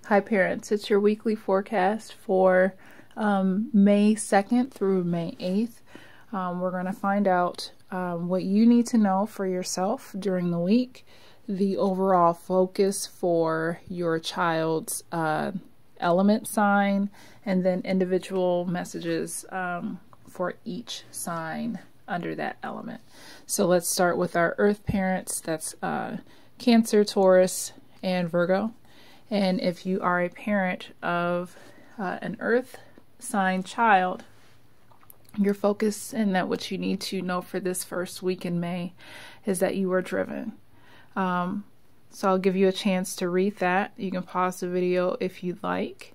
Hi parents, it's your weekly forecast for May 2nd through May 8th. We're going to find out what you need to know for yourself during the week, the overall focus for your child's element sign, and then individual messages for each sign under that element. So let's start with our Earth parents. That's Cancer, Taurus, and Virgo. And if you are a parent of an Earth sign child, your focus and that what you need to know for this first week in May is that you are driven. So I'll give you a chance to read that. You can pause the video if you'd like,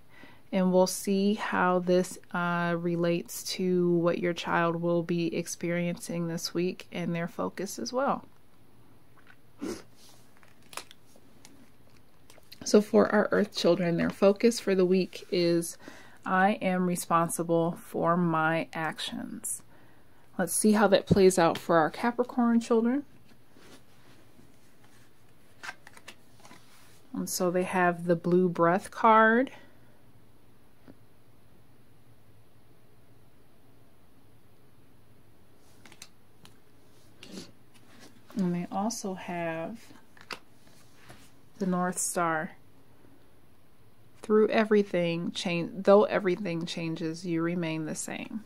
and we'll see how this relates to what your child will be experiencing this week and their focus as well. So for our Earth children, their focus for the week is, I am responsible for my actions. Let's see how that plays out for our Capricorn children. And so they have the blue breath card. And they also have the North Star. Through everything, though everything changes, you remain the same.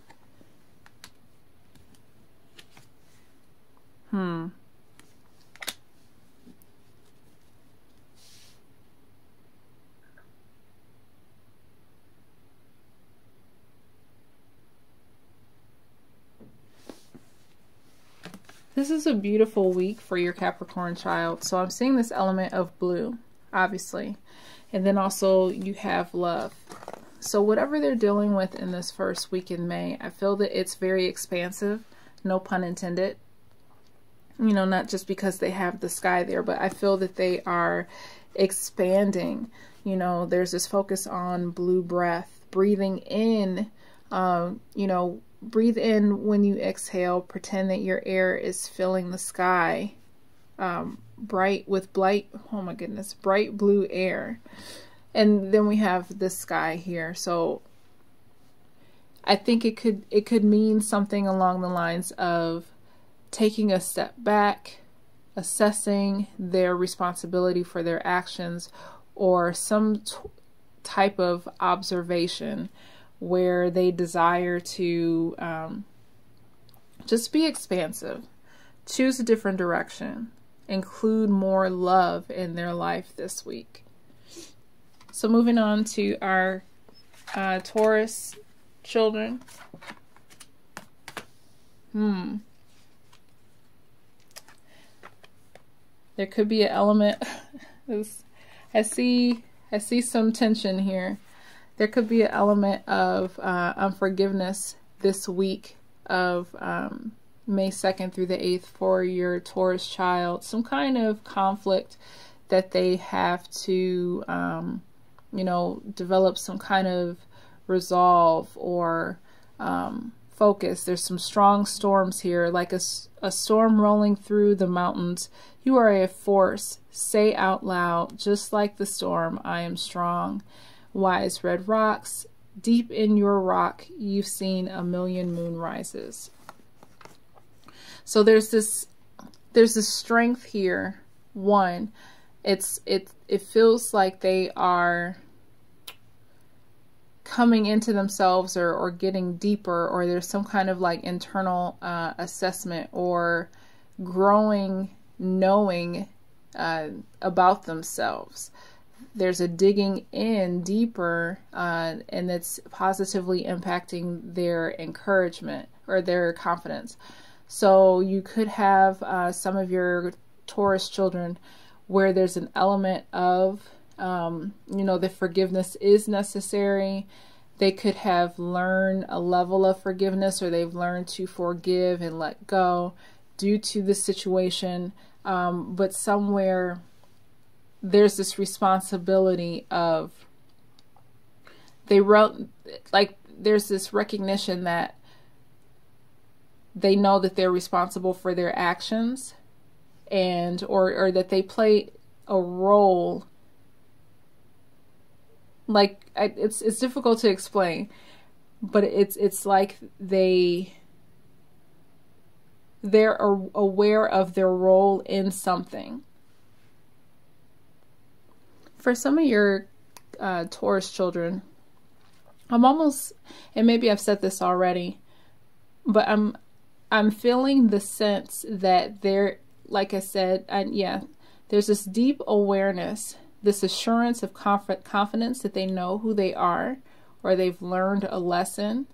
This is a beautiful week for your Capricorn child. So I'm seeing this element of blue, obviously. And then also you have love. So whatever they're dealing with in this first week in May, I feel that it's very expansive, no pun intended. You know, not just because they have the sky there, but I feel that they are expanding. You know, there's this focus on blue breath, breathing in, you know, breathe in when you exhale, pretend that your air is filling the sky, bright blue air. And then we have this sky here. So I think it could mean something along the lines of taking a step back, assessing their responsibility for their actions, or some type of observation where they desire to just be expansive, choose a different direction, include more love in their life this week. So moving on to our Taurus children. There could be an element. I see some tension here. There could be an element of unforgiveness this week of May 2nd through the 8th for your Taurus child. Some kind of conflict that they have to, you know, develop some kind of resolve or focus. There's some strong storms here, like a storm rolling through the mountains. You are a force. Say out loud, just like the storm, I am strong. Wise red rocks, deep in your rock, you've seen a million moon rises. So there's this strength here. One, it feels like they are coming into themselves or getting deeper, or there's some kind of like internal assessment or growing knowing about themselves. There's a digging in deeper, and it's positively impacting their encouragement or their confidence. So you could have some of your Taurus children where there's an element of, you know, the forgiveness is necessary. They could have learned a level of forgiveness, or they've learned to forgive and let go due to the situation. But somewhere there's this responsibility of there's this recognition that they know that they're responsible for their actions, and or that they play a role like, it's difficult to explain, but it's like they're aware of their role in something. For some of your Taurus children, I'm almost, and maybe I've said this already, but I'm feeling the sense that they're, like I said, there's this deep awareness, this assurance of confidence that they know who they are, or they've learned a lesson,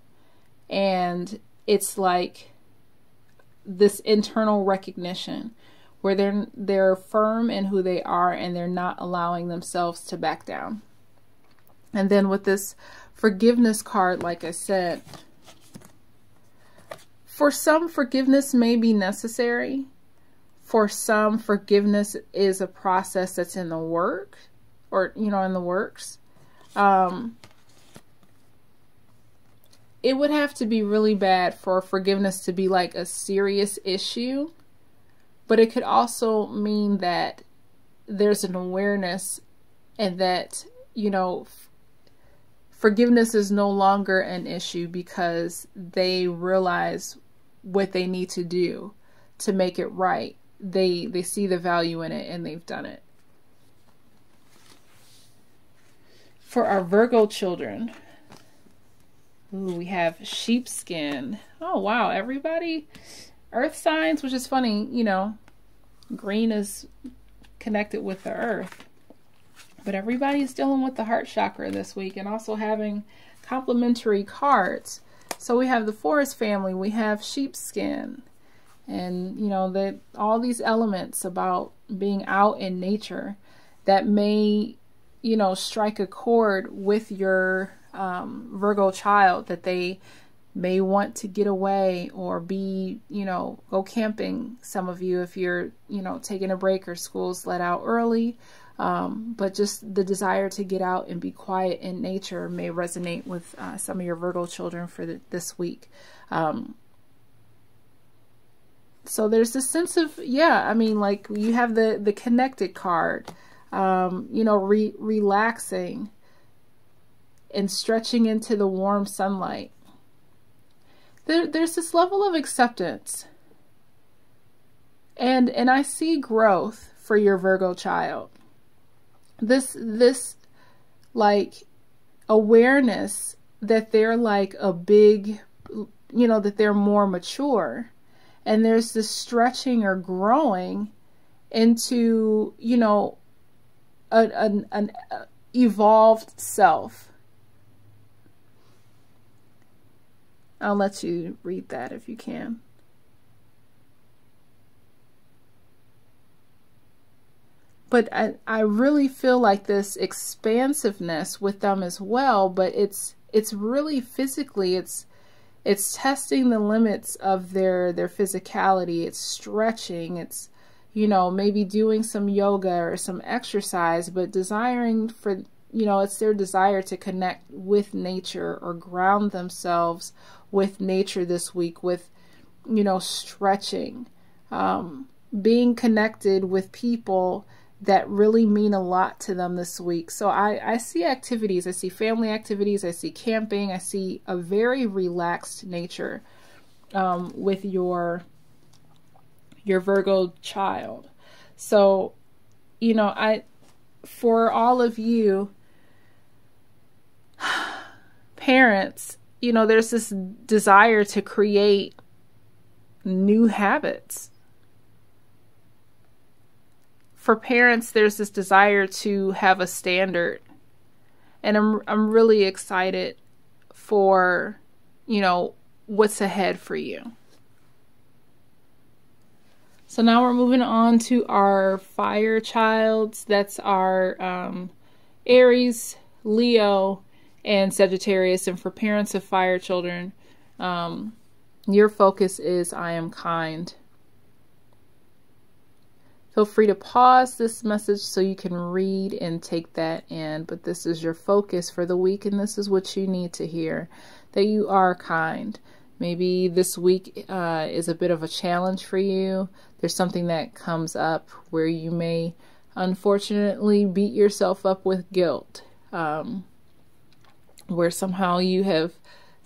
and it's like this internal recognition where they're firm in who they are, and they're not allowing themselves to back down. And then with this forgiveness card, like I said, for some, forgiveness may be necessary. For some, forgiveness is a process that's in the work, or, you know, in the works. It would have to be really bad for forgiveness to be like a serious issue, but it could also mean that there's an awareness, and that, you know, forgiveness is no longer an issue because they realize what they need to do to make it right. They see the value in it, and they've done it. For our Virgo children, ooh, we have sheepskin. Oh, wow. Everybody, earth signs, which is funny, you know, green is connected with the earth. But everybody's dealing with the heart chakra this week, and also having complementary cards. So we have the forest family, we have sheepskin, and, you know, that all these elements about being out in nature that may, you know, strike a chord with your Virgo child, that they may want to get away or be, you know, go camping. Some of you, if you're, you know, taking a break or school's let out early, but just the desire to get out and be quiet in nature may resonate with some of your Virgo children for this week. So there's this sense of, yeah, I mean, like, you have the connected card, you know, relaxing and stretching into the warm sunlight. There's this level of acceptance, and I see growth for your Virgo child. This like awareness that they're like a big, you know, that they're more mature, and there's this stretching or growing into, you know, an evolved self. I'll let you read that if you can. But I really feel like this expansiveness with them as well, but it's really physically, it's testing the limits of their physicality. It's stretching, it's, you know, maybe doing some yoga or some exercise, but desiring for, you know, it's their desire to connect with nature or ground themselves with nature this week, with, you know, stretching, being connected with people that really mean a lot to them this week. So I see activities, I see family activities, I see camping, I see a very relaxed nature with your Virgo child. So, you know, for all of you parents, you know, there's this desire to create new habits. For parents, there's this desire to have a standard. And I'm really excited for, you know, what's ahead for you. So now we're moving on to our fire childs. That's our Aries, Leo, and Sagittarius. And for parents of fire children, your focus is I am kind. Feel free to pause this message so you can read and take that in. But this is your focus for the week, and this is what you need to hear, that you are kind. Maybe this week is a bit of a challenge for you. There's something that comes up where you may, unfortunately, beat yourself up with guilt. where somehow you have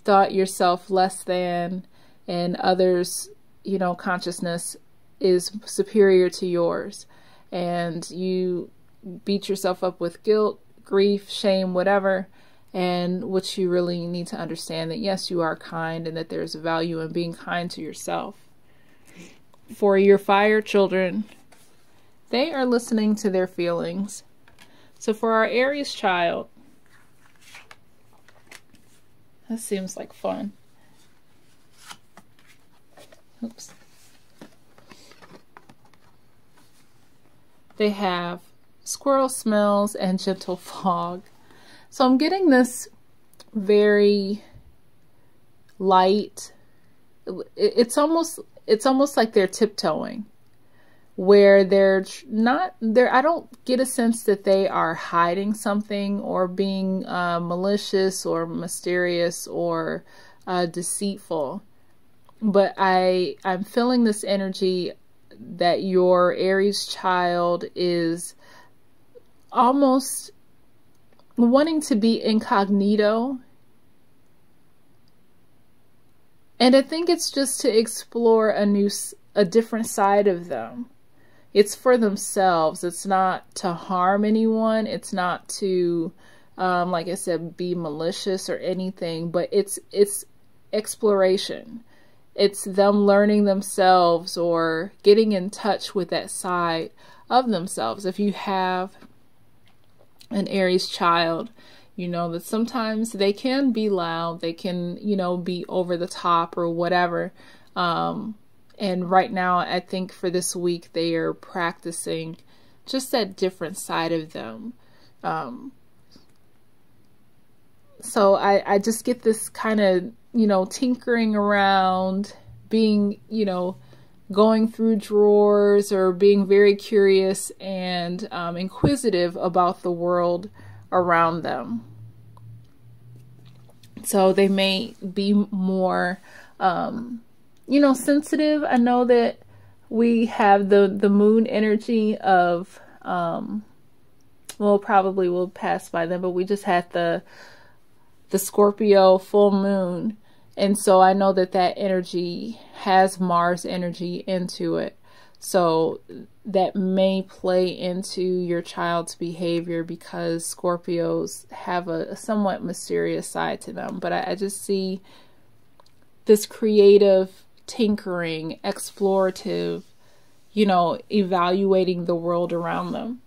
thought yourself less than, and others, you know, consciousness is superior to yours, and you beat yourself up with guilt, grief, shame, whatever. And what you really need to understand, that yes, you are kind, and that there's value in being kind to yourself. For your fire children, they are listening to their feelings. So for our Aries child, that seems like fun. Oops. They have squirrel smells and gentle fog. So I'm getting this very light. It's almost like they're tiptoeing, where they're not there. I don't get a sense that they are hiding something or being malicious or mysterious or deceitful. But I'm feeling this energy that your Aries child is almost wanting to be incognito. And I think it's just to explore a different side of them. It's for themselves. It's not to harm anyone. It's not to, like I said, be malicious or anything, but it's exploration. It's them learning themselves or getting in touch with that side of themselves. If you have an Aries child, you know that sometimes they can be loud, they can, you know, be over the top or whatever. And right now, I think for this week, they are practicing just that different side of them. So I just get this kind of, you know, tinkering around, being, you know, going through drawers, or being very curious and inquisitive about the world around them. So they may be more, you know, sensitive. I know that we have the moon energy of, well, probably we'll pass by them, but we just had the Scorpio full moon. And so I know that that energy has Mars energy into it. So that may play into your child's behavior, because Scorpios have a somewhat mysterious side to them. But I just see this creative, tinkering, explorative, you know, evaluating the world around them.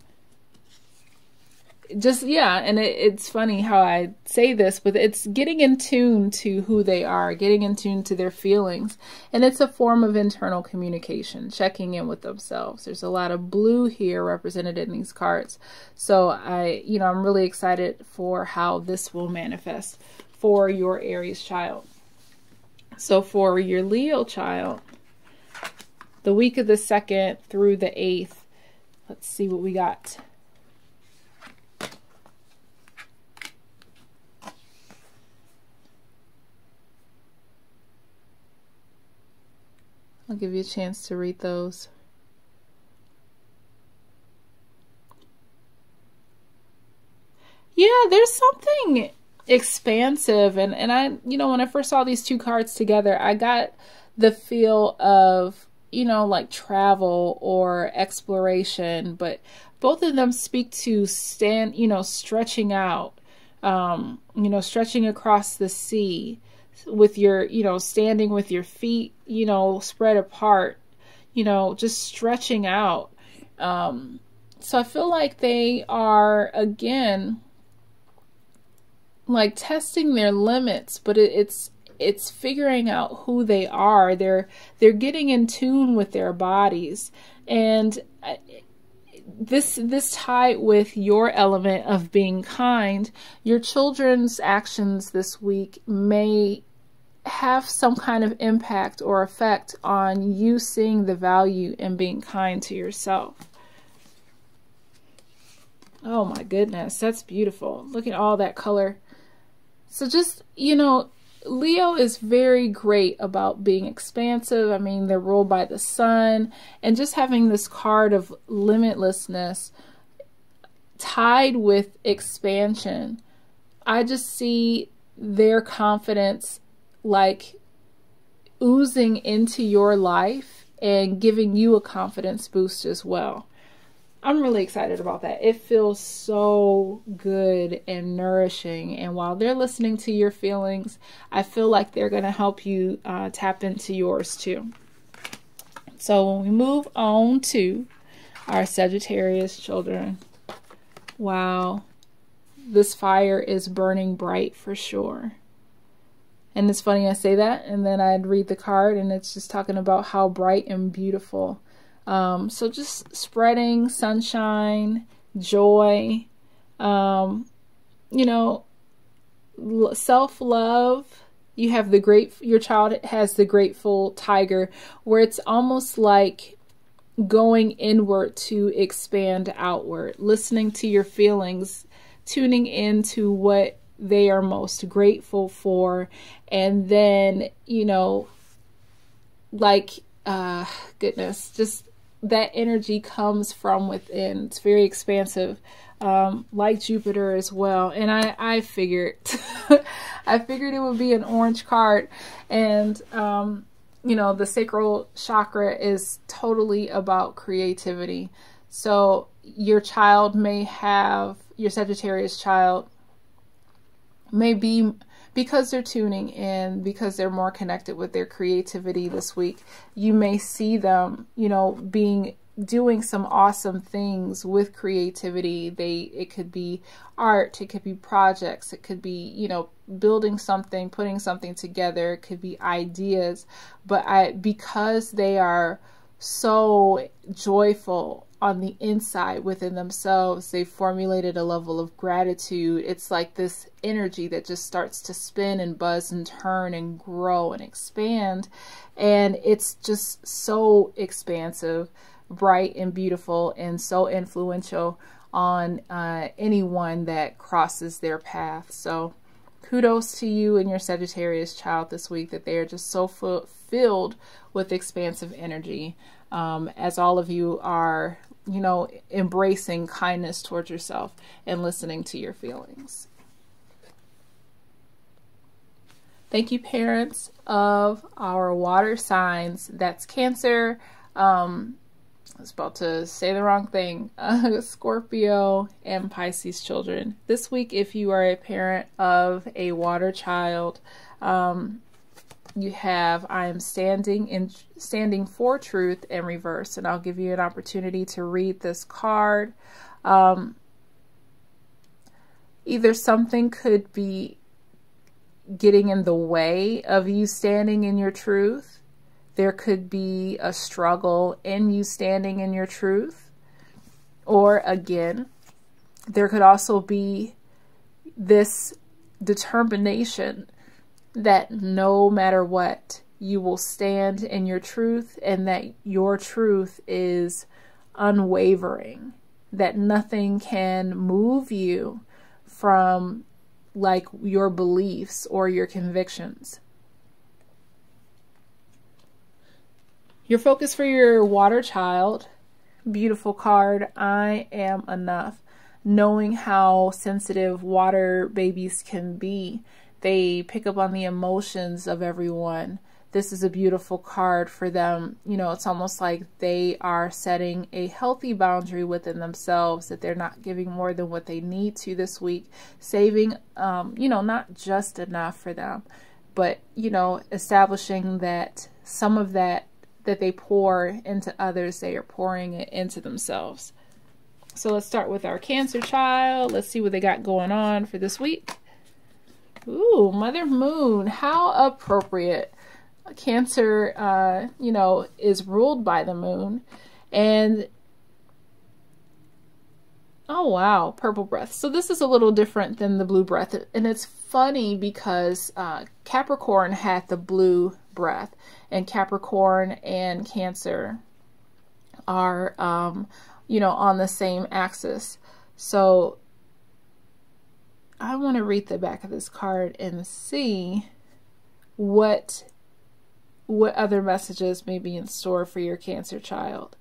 Just, yeah, and it's funny how I say this, but it's getting in tune to who they are, getting in tune to their feelings. And it's a form of internal communication, checking in with themselves. There's a lot of blue here represented in these cards. So I'm really excited for how this will manifest for your Aries child. So for your Leo child, the week of the 2nd through the 8th, let's see what we got. I'll give you a chance to read those. Yeah, there's something expansive. And I, when I first saw these two cards together, I got the feel of, like travel or exploration. But both of them speak to stretching out, stretching across the sea. With your, standing with your feet, spread apart, just stretching out. So I feel like they are, again, like testing their limits, but it's figuring out who they are. They're getting in tune with their bodies. And this tied with your element of being kind. Your children's actions this week may have some kind of impact or effect on you seeing the value in being kind to yourself. Oh my goodness, that's beautiful. Look at all that color. So just, Leo is very great about being expansive. I mean, they're ruled by the sun, and just having this card of limitlessness tied with expansion. I just see their confidence like oozing into your life and giving you a confidence boost as well. I'm really excited about that. It feels so good and nourishing. And while they're listening to your feelings, I feel like they're going to help you tap into yours too. So when we move on to our Sagittarius children, wow, this fire is burning bright for sure. And it's funny I say that, and then I'd read the card, and it's just talking about how bright and beautiful. So just spreading sunshine, joy, you know, self-love. You have your child has the grateful tiger, where it's almost like going inward to expand outward, listening to your feelings, tuning into what they are most grateful for. And then, you know, like, goodness, just that energy comes from within. It's very expansive, like Jupiter as well. And I figured, I figured it would be an orange card. And, you know, the sacral chakra is totally about creativity. So your child may have, your Sagittarius child may be, because they're tuning in, because they're more connected with their creativity this week, you may see them, you know, doing some awesome things with creativity. It could be art, it could be projects, it could be, you know, building something, putting something together, it could be ideas. But because they are so joyful on the inside within themselves, they formulated a level of gratitude. It's like this energy that just starts to spin and buzz and turn and grow and expand. And it's just so expansive, bright and beautiful, and so influential on anyone that crosses their path. So kudos to you and your Sagittarius child this week, that they are just so filled with expansive energy, as all of you are, you know, embracing kindness towards yourself and listening to your feelings. Thank you, parents of our water signs. That's Cancer. I was about to say the wrong thing. Scorpio and Pisces children. This week, if you are a parent of a water child, you have I am standing for truth in reverse, and I'll give you an opportunity to read this card. Either something could be getting in the way of you standing in your truth. There could be a struggle in you standing in your truth. Or again, there could also be this determination that no matter what, you will stand in your truth, and that your truth is unwavering, that nothing can move you from like your beliefs or your convictions. Your focus for your water child, beautiful card, I am enough. Knowing how sensitive water babies can be, they pick up on the emotions of everyone. This is a beautiful card for them. You know, it's almost like they are setting a healthy boundary within themselves, that they're not giving more than what they need to this week, saving, you know, not just enough for them, but, you know, establishing that some of that they pour into others, they are pouring it into themselves. So let's start with our Cancer child. Let's see what they got going on for this week. Ooh, Mother Moon, how appropriate. Cancer, you know, is ruled by the moon. And, oh wow, purple breath. So this is a little different than the blue breath. And it's funny because Capricorn had the blue breath. And Capricorn and Cancer are, you know, on the same axis. So I want to read the back of this card and see what other messages may be in store for your Cancer child.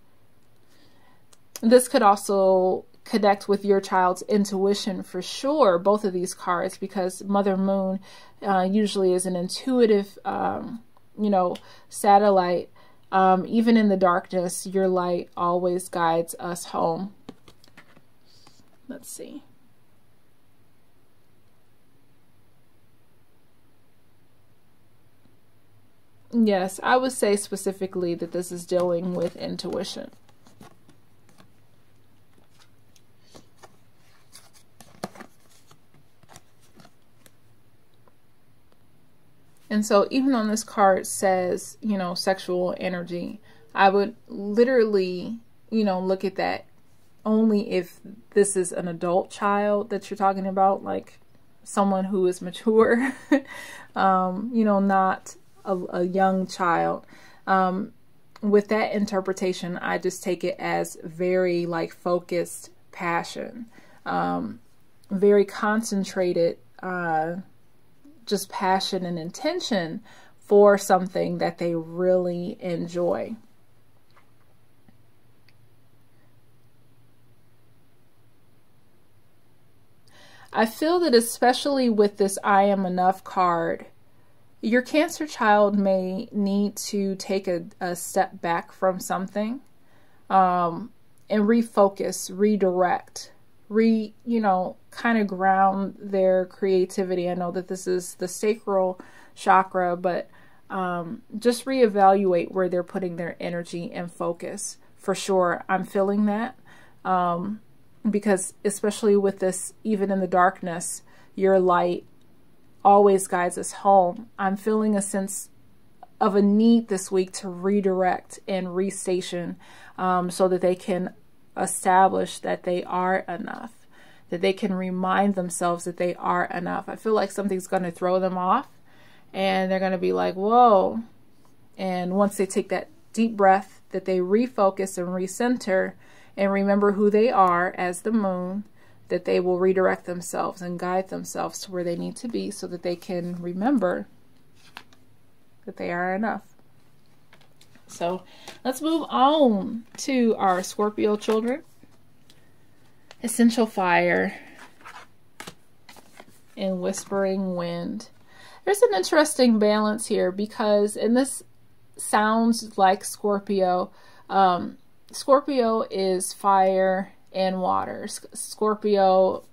This could also connect with your child's intuition for sure, both of these cards, because Mother Moon usually is an intuitive, you know, satellite. Even in the darkness, your light always guides us home. Let's see. Yes, I would say specifically that this is dealing with intuition. And so even on this card says, you know, sexual energy, I would literally, you know, look at that only if this is an adult child that you're talking about, like someone who is mature, you know, not a young child. With that interpretation, I just take it as very like focused passion, very concentrated, just passion and intention for something that they really enjoy. I feel that especially with this I Am Enough card, your Cancer child may need to take a step back from something and refocus, redirect, you know, kind of ground their creativity. I know that this is the sacral chakra, but just reevaluate where they're putting their energy and focus. For sure, I'm feeling that because especially with this, even in the darkness, your light always guides us home. I'm feeling a sense of a need this week to redirect and restation so that they can establish that they are enough, that they can remind themselves that they are enough. I feel like something's going to throw them off and they're going to be like, whoa. And once they take that deep breath, that they refocus and recenter and remember who they are as the moon, that they will redirect themselves and guide themselves to where they need to be so that they can remember that they are enough. So let's move on to our Scorpio children. Essential Fire and Whispering Wind. There's an interesting balance here because, and this sounds like Scorpio, Scorpio is fire and water. Scorpio,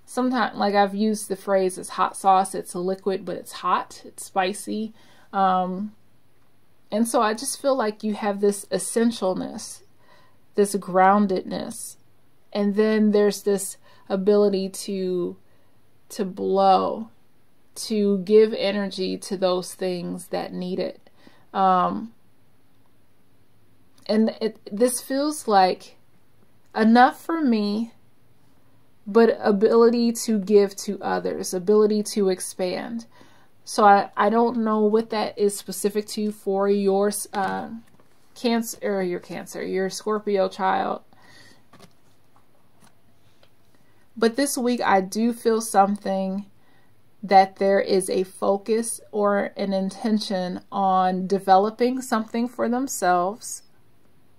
sometimes, like I've used the phrase as hot sauce. It's a liquid, but it's hot, it's spicy. And so I just feel like you have this essentialness, this groundedness, and then there's this ability to blow, to give energy to those things that need it. And this feels like enough for me, but ability to give to others, ability to expand. So I don't know what that is specific to for your your Scorpio child. But this week I do feel something that there is a focus or an intention on developing something for themselves.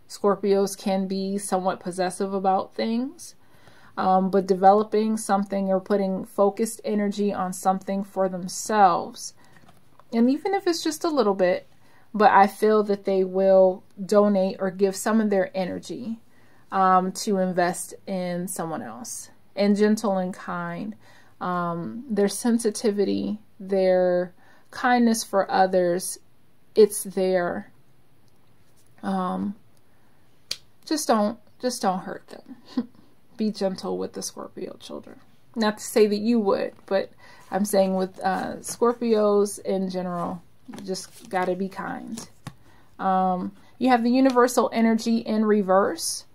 Scorpios can be somewhat possessive about things. But developing something or putting focused energy on something for themselves. And even if it's just a little bit, but I feel that they will donate or give some of their energy to invest in someone else. And gentle and kind. Their sensitivity, their kindness for others, it's there. Just don't hurt them. Be gentle with the Scorpio children. Not to say that you would, but I'm saying with Scorpios in general, you just got to be kind. You have the universal energy in reverse.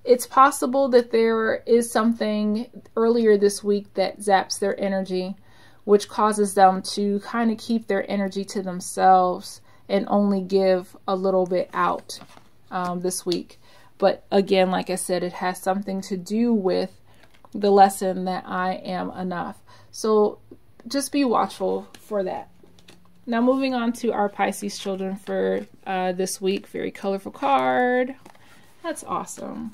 It's possible that there is something earlier this week that zaps their energy, which causes them to kind of keep their energy to themselves and only give a little bit out. This week. But again, like I said, it has something to do with the lesson that I am enough. So just be watchful for that. Now moving on to our Pisces children for this week. Very colorful card. That's awesome.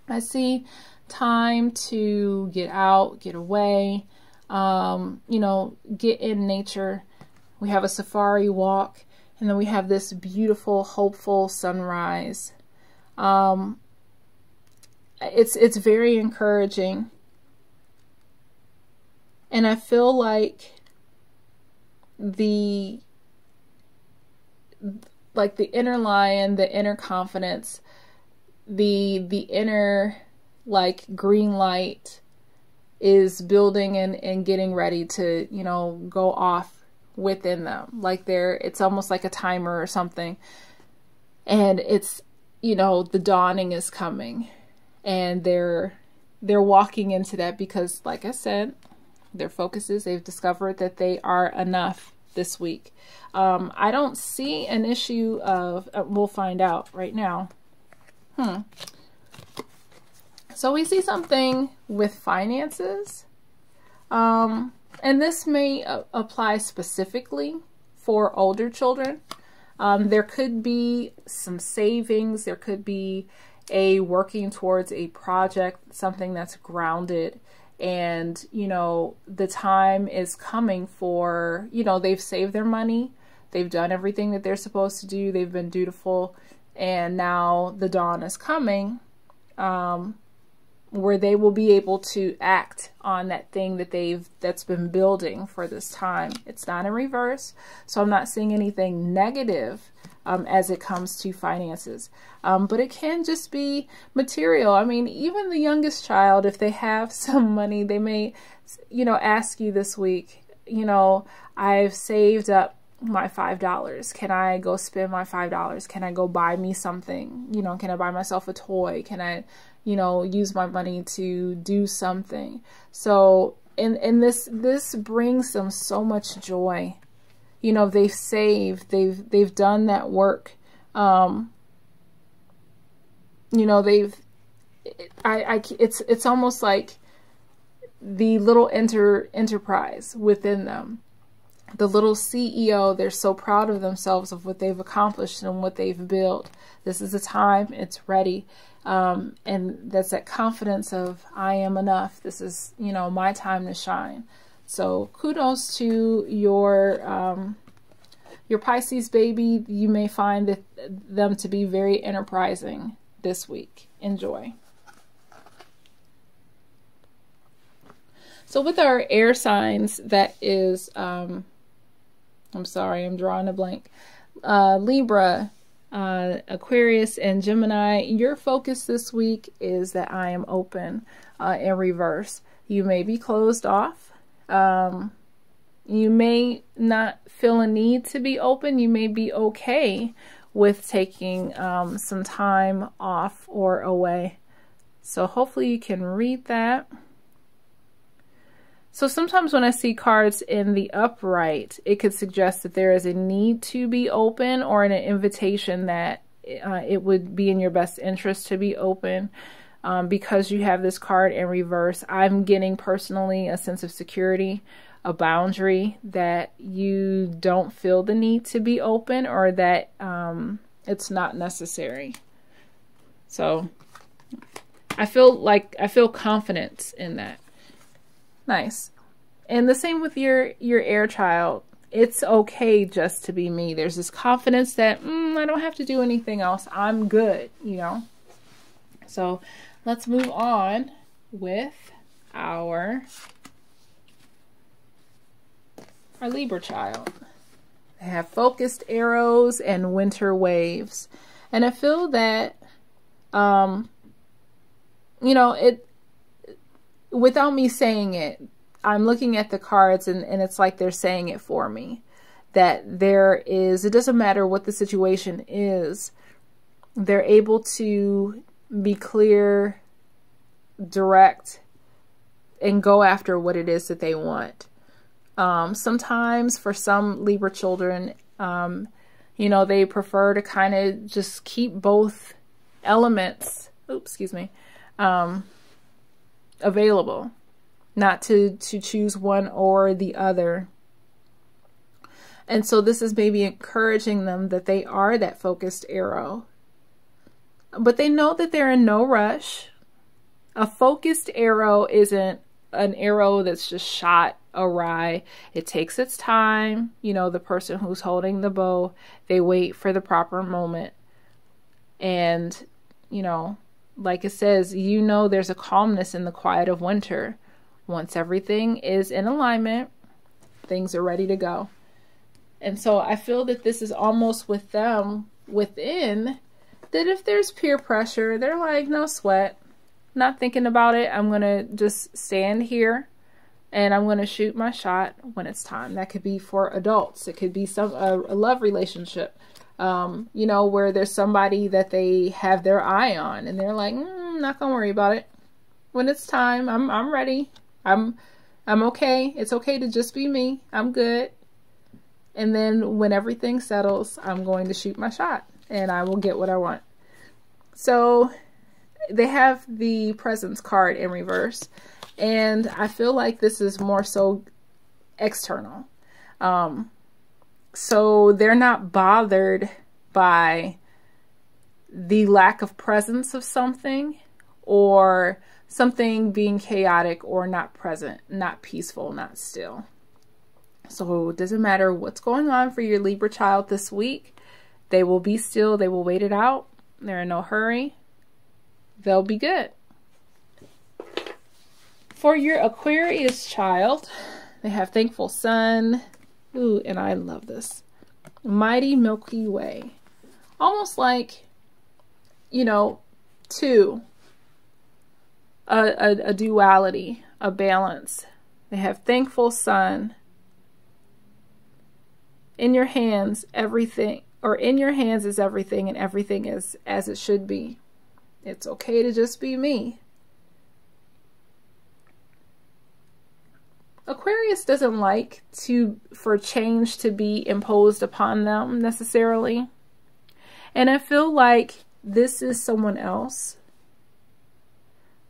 I see time to get out, get away, you know, get in nature. We have a safari walk, and then we have this beautiful, hopeful sunrise. It's very encouraging. And I feel like the inner lion, the inner confidence, the inner like green light is building and getting ready to, you know, go off within them. Like it's almost like a timer or something. And it's, you know, the dawning is coming, and they're walking into that because, like I said, their focus is they've discovered that they are enough this week. I don't see an issue of, we'll find out right now. So we see something with finances. And this may apply specifically for older children. There could be some savings. There could be a working towards a project, something that's grounded. And, you know, the time is coming for, you know, they've saved their money. They've done everything that they're supposed to do. They've been dutiful. And now the dawn is coming, where they will be able to act on that thing that's been building for this time. It's not in reverse, so I'm not seeing anything negative as it comes to finances. But it can just be material. I mean, even the youngest child, if they have some money, they may, you know, ask you this week, you know, I've saved up my $5. Can I go spend my $5? Can I go buy me something? You know, can I buy myself a toy? Can I, you know, use my money to do something? So, and this brings them so much joy. You know, they've saved, they've done that work. You know, it's almost like the little enterprise within them. The little CEO, they're so proud of themselves, of what they've accomplished and what they've built. This is the time, it's ready. And that's that confidence of, I am enough. This is, you know, my time to shine. So kudos to your Pisces baby. You may find them to be very enterprising this week. Enjoy. So with our air signs, that is, I'm sorry, I'm drawing a blank. Libra, Aquarius, and Gemini, your focus this week is that I am open in reverse. You may be closed off. You may not feel a need to be open. You may be okay with taking some time off or away. So hopefully you can read that. So sometimes when I see cards in the upright, it could suggest that there is a need to be open, or an invitation that it would be in your best interest to be open. Because you have this card in reverse, I'm getting personally a sense of security, a boundary that you don't feel the need to be open, or that it's not necessary. So I feel confidence in that. Nice. And the same with your air child. It's okay just to be me. There's this confidence that I don't have to do anything else. I'm good, you know. So let's move on with our Libra child. They have focused arrows and winter waves. And I feel that, you know, without me saying it, I'm looking at the cards and it's like they're saying it for me. That it doesn't matter what the situation is, they're able to be clear, direct, and go after what it is that they want. Sometimes for some Libra children, you know, they prefer to kind of just keep both elements, available, not to choose one or the other. And so this is maybe encouraging them that they are that focused arrow. But they know that they're in no rush. A focused arrow isn't an arrow that's just shot awry. It takes its time. You know, the person who's holding the bow, they wait for the proper moment. And, you know, like it says, you know, there's a calmness in the quiet of winter. Once everything is in alignment, things are ready to go. And so I feel that this is almost with them within, that if there's peer pressure, they're like, no sweat, not thinking about it. I'm going to just stand here and I'm going to shoot my shot when it's time. That could be for adults. It could be a love relationship, you know, where there's somebody that they have their eye on and they're like, not going to worry about it. When it's time, I'm ready. I'm okay. It's okay to just be me. I'm good. And then when everything settles, I'm going to shoot my shot and I will get what I want. So they have the Presence card in reverse. And I feel like this is more so external. So they're not bothered by the lack of presence of something, or something being chaotic or not present, not peaceful, not still. So it doesn't matter what's going on for your Libra child this week. They will be still. They will wait it out. They're in no hurry. They'll be good. For your Aquarius child, they have Thankful Sun. Ooh, and I love this. Mighty Milky Way. Almost like, you know, two. A duality, a balance. They have Thankful Sun. In your hands, everything, or in your hands is everything, and everything is as it should be. It's okay to just be me. Aquarius doesn't like for change to be imposed upon them necessarily. And I feel like this is someone else.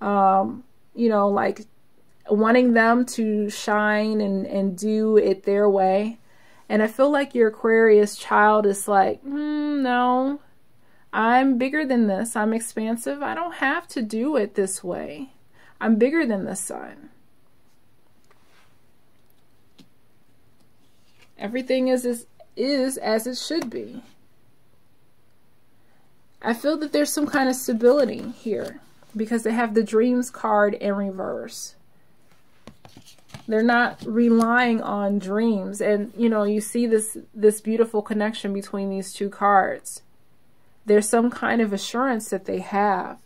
You know, like wanting them to shine and do it their way. And I feel like your Aquarius child is like, no, I'm bigger than this. I'm expansive. I don't have to do it this way. I'm bigger than the sun. Everything is as it should be. I feel that there's some kind of stability here because they have the Dreams card in reverse. They're not relying on dreams. And, you know, you see this beautiful connection between these two cards. There's some kind of assurance that they have.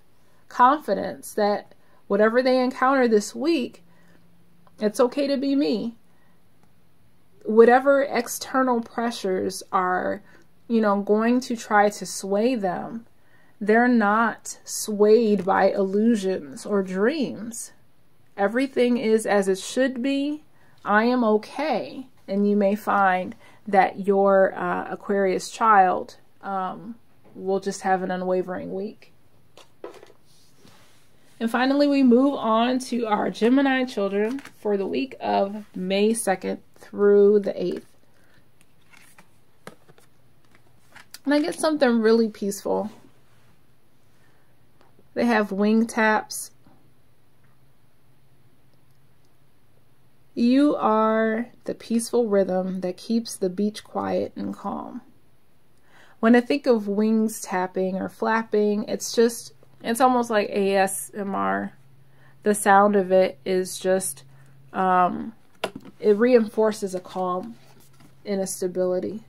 Confidence that whatever they encounter this week, it's okay to be me. Whatever external pressures are, you know, going to try to sway them, they're not swayed by illusions or dreams. Everything is as it should be. I am okay. And you may find that your Aquarius child will just have an unwavering week. And finally, we move on to our Gemini children for the week of May 2nd through the 8th. And I get something really peaceful. They have wing taps. You are the peaceful rhythm that keeps the beach quiet and calm. When I think of wings tapping or flapping, it's almost like ASMR. The sound of it is just, it reinforces a calm and a stability.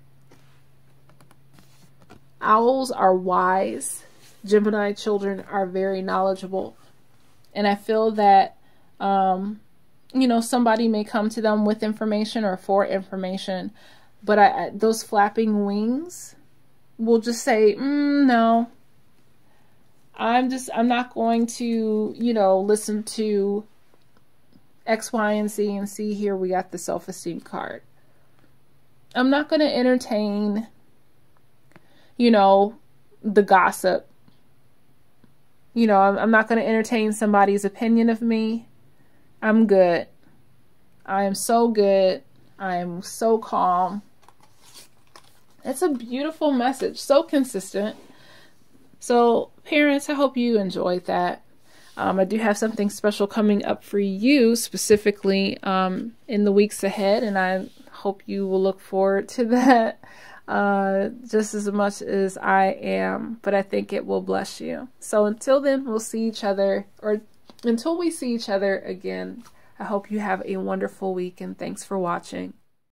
Owls are wise. Gemini children are very knowledgeable. And I feel that, you know, somebody may come to them with information or for information, but those flapping wings will just say, no, I'm not going to, you know, listen to X, Y, and Z and see here we got the self-esteem card. I'm not going to entertain, you know, the gossip. You know, I'm not going to entertain somebody's opinion of me. I'm good. I am so good. I am so calm. It's a beautiful message, so consistent. So parents, I hope you enjoyed that. I do have something special coming up for you specifically in the weeks ahead, and I hope you will look forward to that just as much as I am, but I think it will bless you. So until then, we'll see each other, or until we see each other again, I hope you have a wonderful week, and thanks for watching.